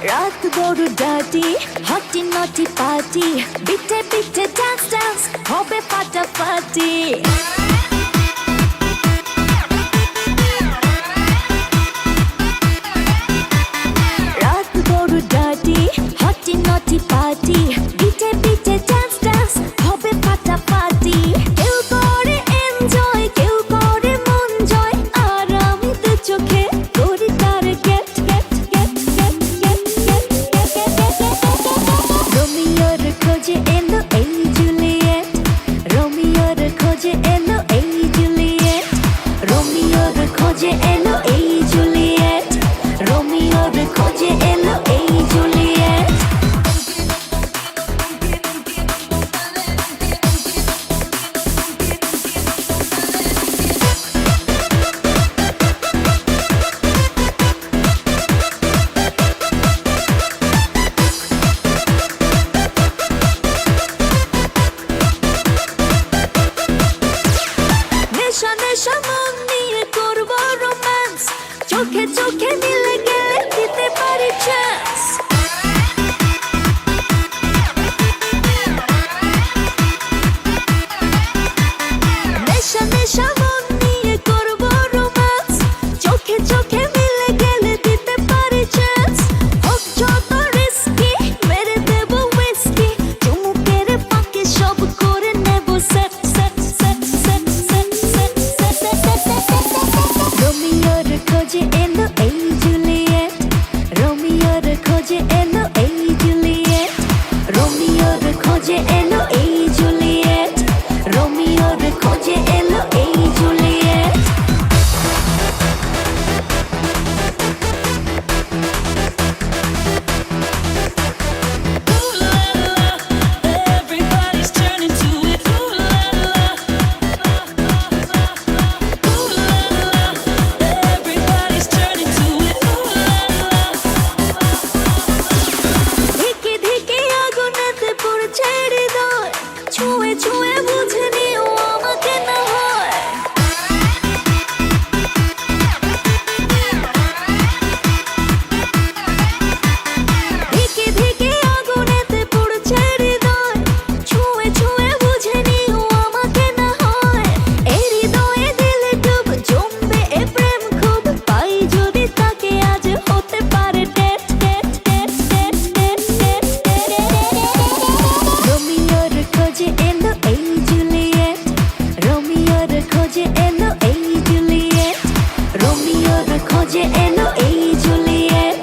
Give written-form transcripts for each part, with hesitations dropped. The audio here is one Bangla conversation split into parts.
রাত বড় ডাটি হটি নটি পার্টি বিটে বিটে ডান্স ডান্স হবে ফাটাফাটি রাত বড় ডাটি হটি নটি পার্টি বিটে বিটে ডান্স ডান্স হবে ফাটাফাটি কেউ করে এনজয় কেউ করে মন জয় আর আমি তো চোখে করি তার get get get get get get রোমিওর খোঁজে এলো এই জুলিয়েট রোমিওর খোঁজে এলো এই জুলিয়েট রোমিওর খোঁজে এলো এই জুলিয়েট রোমিওর খোঁজে এলো এই জুলিয়েট নেশা নেশা মন নিয়ে করবো রোম্যান্স চোখে চোখে মিলে গেলে দিতে পারি চান্স নেশা নেশা মন নিয়ে করবো রোম্যান্স চোখে চোখে মিলে গেলে দিতে পারি চান্স হোক যত রিস্কি মেরে দেবো উইস্কি চুমুকের ফাঁকে সব করে নেবো set set set set set set set রোমিওর খোঁজে এলো এই জুলিয়েট রোমিওর খোঁজে এলো এই জুলিয়েট রোমিওর খোঁজে এলো এই জুলিয়েট রোমিওর খোঁজে এলো এই Juliet Everybody's turning to it. Ooh la la. Ooh la la. Everybody's turning to it. Ooh la la. ধিকে ধিকে আগুনেতে পড়ছে হৃদয় ছুঁয়ে ছুঁয়ে বুঝে নিও আমাকে না হয় ধিকে ধিকে আগুনেতে পড়ছে হৃদয় ছুঁয়ে ছুঁয়ে বুঝে নিও আমাকে না হয় এই হৃদয়ে দিলে ডুব জমবে এ প্রেম খুব পাই যদি তাকে আজ হতে পারে date date date date date date রোমিওর খোঁজে এলো এই জুলিয়েট রোমিওর খোঁজে এলো এই জুলিয়েট রোমিওর খোঁজে এলো এই জুলিয়েট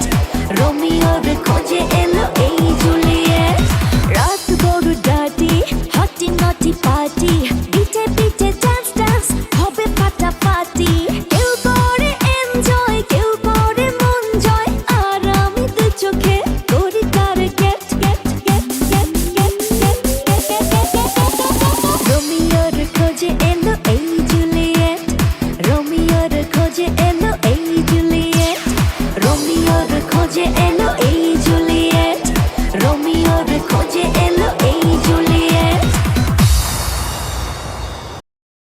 রোমিওর খোঁজে এলো এই জুলিয়েট রাত বড় ডাটি হটি নটি পার্টি